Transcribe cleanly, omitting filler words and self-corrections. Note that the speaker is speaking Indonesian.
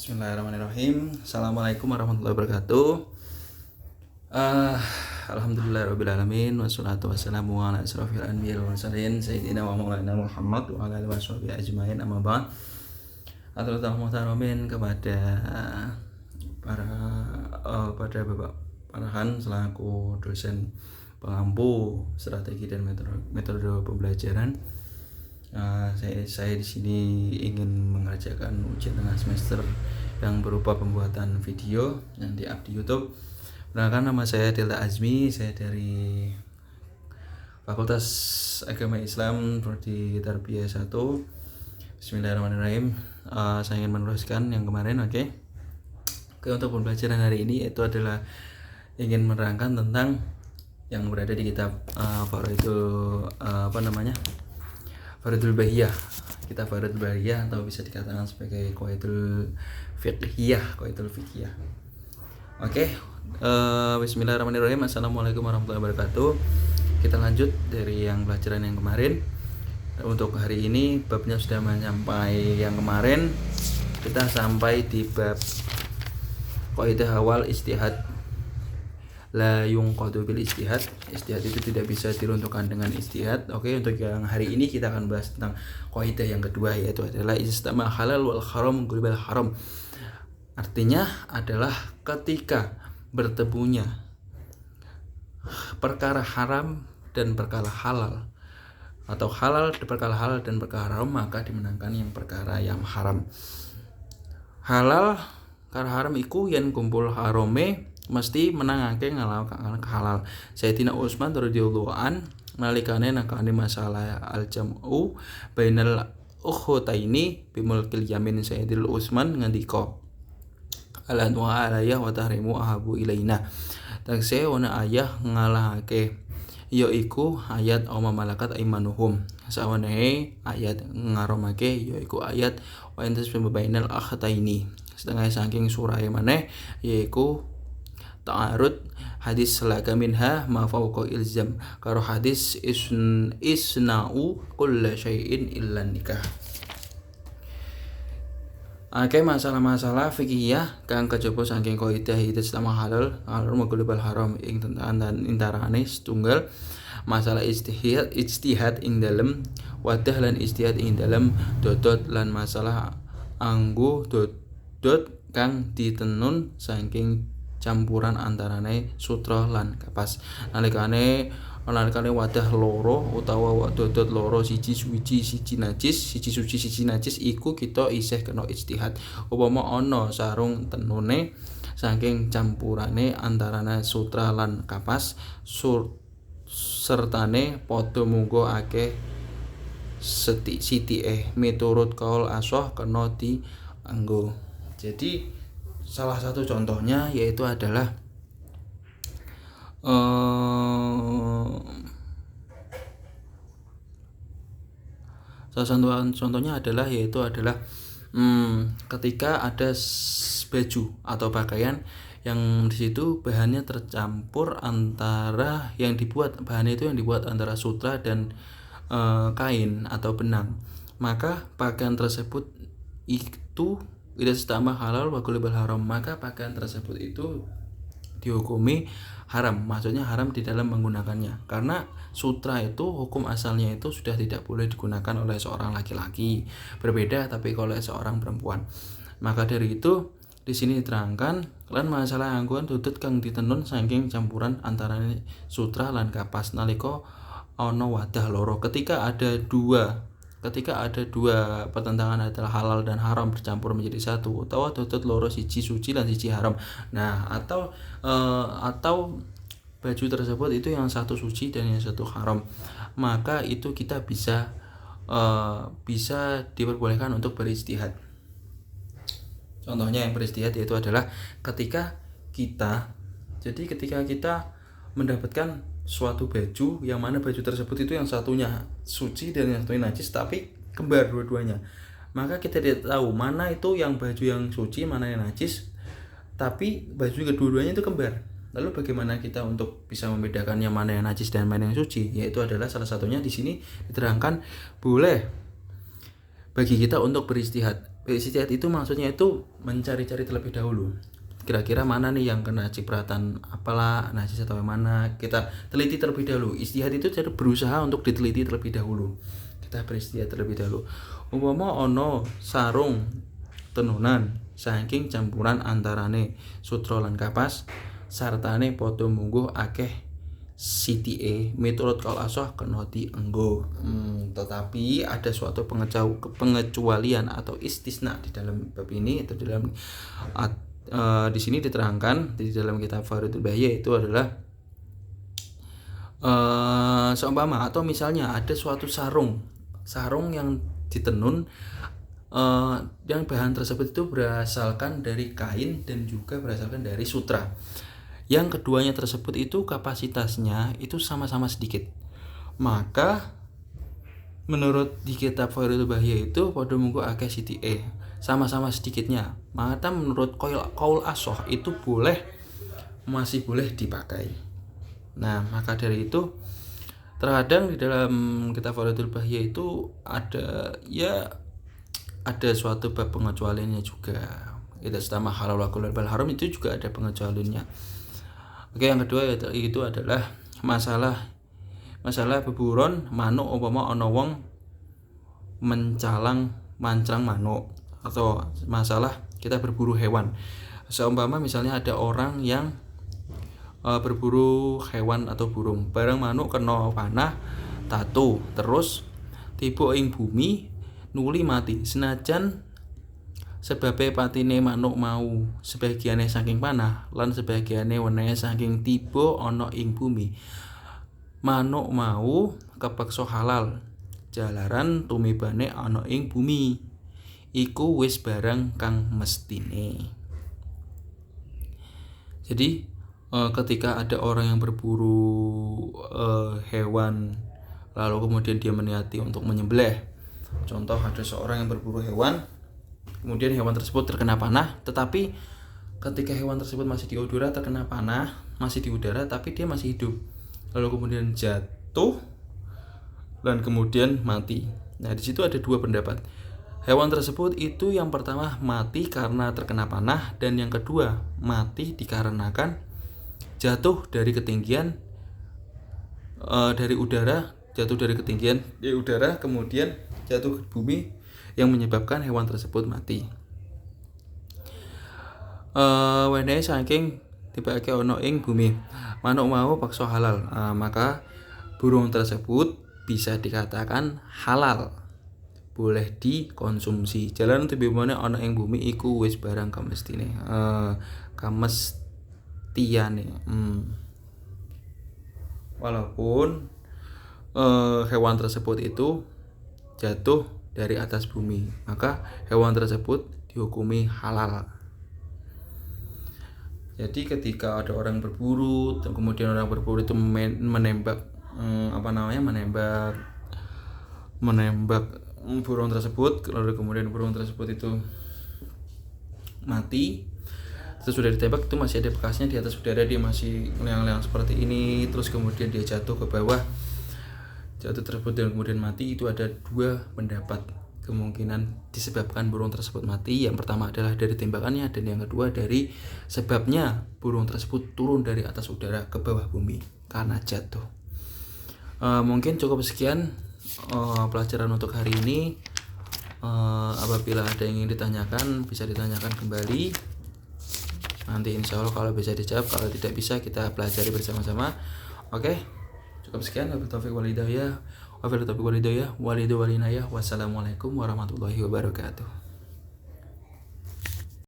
Bismillahirrahmanirrahim. Assalamualaikum warahmatullahi wabarakatuh. Alhamdulillahirrabbilalamin. Wassalatu wassalamu ala asrafil anbiya wal mursalin Sayyidina wa maulana Muhammad wa ala alihi washabihi ajmain, amma ba'd. Aturul muhtaramin kepada pada Bapak Farhan selaku dosen pengampu strategi dan metode pembelajaran. Saya di sini ingin mengerjakan ujian tengah semester yang berupa pembuatan video yang di-up di YouTube. Perkenalkan, nama saya Delta Azmi, saya dari Fakultas Agama Islam Prodi Tarbiyah 1. Bismillahirrahmanirrahim. Saya ingin meneruskan yang kemarin, oke. Untuk pembelajaran hari ini itu adalah ingin menerangkan tentang yang berada di kitab Faridul Bahiyah, kitab Faridul Bahiyah, atau bisa dikatakan sebagai Qawaidul Fiqhiyah. Oke, bismillahirrahmanirrahim. Assalamualaikum warahmatullahi wabarakatuh. Kita lanjut dari yang pelajaran yang kemarin. Untuk hari ini babnya sudah sampai yang kemarin. Kita sampai di bab Qaidah awal istihad la yunqadu bil istihad. Istihad itu tidak bisa diruntuhkan dengan istihad. Oke, untuk yang hari ini kita akan bahas tentang kaidah yang kedua, yaitu adalah istama halal wal haram gulibal haram. Artinya adalah ketika bertemunya perkara haram dan perkara halal, atau perkara halal dan perkara haram, maka dimenangkan yang perkara yang haram. Halal karena haram iku yen kumpul harome mesti menangake ngalahaken halal. Sayyidina Utsman radhiyallahu an nalikane nakane masalah al-jam'u bainal ukhtaini bimulkil yamin, Sayyidina Utsman ngandika alan wa alayah wa tahrimu ahabu ilaina. Tegese ana ayah ngalahake yaiku ayat oma malakat aimanuhum, sawane ayat ngaromake yaiku ayat wa intas bainal akhtaini. Setengah saking surah maneh yaiku ta'arud hadis selaka minha ma fawqa ilzam, karo hadis isna'u kulla syai'in illa nikah. Masalah-masalah fikihiyah kang kejaba saking kaidah istama halal maghlubal haram ing antarane setunggal masalah ijtihad ing dalem wadah lan ijtihad ing dalem dodot lan masalah anggo dodot kang ditenun saking campuran antarane sutra lan kapas. Nalikane wadah loro utawa dodot loro siji suci siji najis, siji suci siji najis iku kita isih kena ijtihad. Upama ana sarung tenune saking campurane antarane sutra lan kapas sertane padha munggo akeh sithike miturut kaul ashah kena dianggo. Jadi salah satu contohnya yaitu adalah ketika ada baju atau pakaian yang di situ bahannya tercampur antara bahannya itu yang dibuat antara sutra dan kain atau benang, maka pakaian tersebut itu tidak setama halal wa gulibal haram, maka pakaian tersebut itu dihukumi haram. Maksudnya haram di dalam menggunakannya, karena sutra itu hukum asalnya itu sudah tidak boleh digunakan oleh seorang laki-laki, berbeda tapi oleh seorang perempuan. Maka dari itu di sini diterangkan lan masalah angguan dudut kang ditenun saking campuran antara sutra lan kapas nalika ana wadah loro. Ketika ada dua pertentangan adalah halal dan haram bercampur menjadi satu, utawa dodot loro siji suci dan siji haram. Nah, atau baju tersebut itu yang satu suci dan yang satu haram, maka itu kita bisa diperbolehkan untuk berijtihad. Contohnya yang berijtihad yaitu adalah ketika kita mendapatkan suatu baju yang mana baju tersebut itu yang satunya suci dan yang satunya najis, tapi kembar dua-duanya, maka kita tidak tahu mana itu yang baju yang suci, mana yang najis, tapi baju kedua-duanya itu kembar. Lalu bagaimana kita untuk bisa membedakan yang mana yang najis dan mana yang suci? Yaitu adalah salah satunya di sini diterangkan boleh bagi kita untuk beristihad. Beristihad itu maksudnya itu mencari-cari terlebih dahulu. Kira-kira mana nih yang kena cipratan apalah, najis atau yang mana, kita teliti terlebih dahulu. Istihad itu jadi berusaha untuk diteliti terlebih dahulu. Kita beristihad terlebih dahulu. Umpama ono sarung tenunan saking campuran antarane sutra lan kapas sartane padha mungguh akeh sithike miturut kaul asah kena dienggo. Tetapi ada suatu pengecualian atau istisna di dalam bab ini, atau di sini diterangkan di dalam kitab Fardul Bahya itu adalah seumpama atau misalnya ada suatu sarung yang ditenun, yang bahan tersebut itu berasalkan dari kain dan juga berasalkan dari sutra. Yang keduanya tersebut itu kapasitasnya itu sama-sama sedikit. Maka menurut di kitab Fardul Bahya itu padha munggo akeh sithike, sama-sama sedikitnya. Maka menurut kaul asah itu masih boleh dipakai. Nah, maka dari itu terkadang di dalam kitab Fardul Bahya itu ada suatu bab pengecualiannya juga. Kita sama halal wa kullu haram itu juga ada pengecualiannya. Oke, yang kedua itu adalah masalah beburon manuk. Umpama ana wong mancang manuk, atau masalah kita berburu hewan. Seumpama misalnya ada orang yang berburu hewan atau burung, bareng manuk kena panah tatu terus tiba ing bumi nuli mati. Senajan sebabe patine manuk mau sebagiane saking panah lan sebagiane wenehe saking tiba ana ing bumi, manuk mau kepeksa halal jalaran tumibane ana ing bumi iku wis barang kang mestine. Jadi ketika ada orang yang berburu hewan lalu kemudian dia meniati untuk menyembelih, contoh ada seorang yang berburu hewan kemudian hewan tersebut terkena panah, tetapi ketika hewan tersebut masih di udara terkena panah, masih di udara tapi dia masih hidup, lalu kemudian jatuh dan kemudian mati. Nah, di situ ada dua pendapat. Hewan tersebut itu yang pertama mati karena terkena panah, dan yang kedua mati dikarenakan jatuh dari ketinggian dari udara, kemudian jatuh ke bumi yang menyebabkan hewan tersebut mati. Wenehe saking tibake ana ing bumi, manuk mau paksa halal, maka burung tersebut bisa dikatakan halal, boleh dikonsumsi. Jalan tibane ana ing bumi iku wis barang kamestine, kamestiane. Walaupun hewan tersebut itu jatuh dari atas bumi, maka hewan tersebut dihukumi halal. Jadi ketika ada orang berburu, kemudian orang berburu itu menembak burung tersebut, lalu kemudian burung tersebut itu mati, itu sudah ditembak, itu masih ada bekasnya di atas udara, dia masih leang-leang seperti ini, terus kemudian dia jatuh ke bawah, jatuh tersebut dan kemudian mati. Itu ada dua pendapat kemungkinan disebabkan burung tersebut mati. Yang pertama adalah dari tembakannya, dan yang kedua dari sebabnya burung tersebut turun dari atas udara ke bawah bumi karena jatuh. Mungkin cukup sekian pelajaran untuk hari ini. Apabila ada yang ingin ditanyakan bisa ditanyakan kembali, nanti insya Allah kalau bisa dijawab, kalau tidak bisa kita pelajari bersama-sama. Oke, cukup sekian. Wassalamualaikum warahmatullahi wabarakatuh.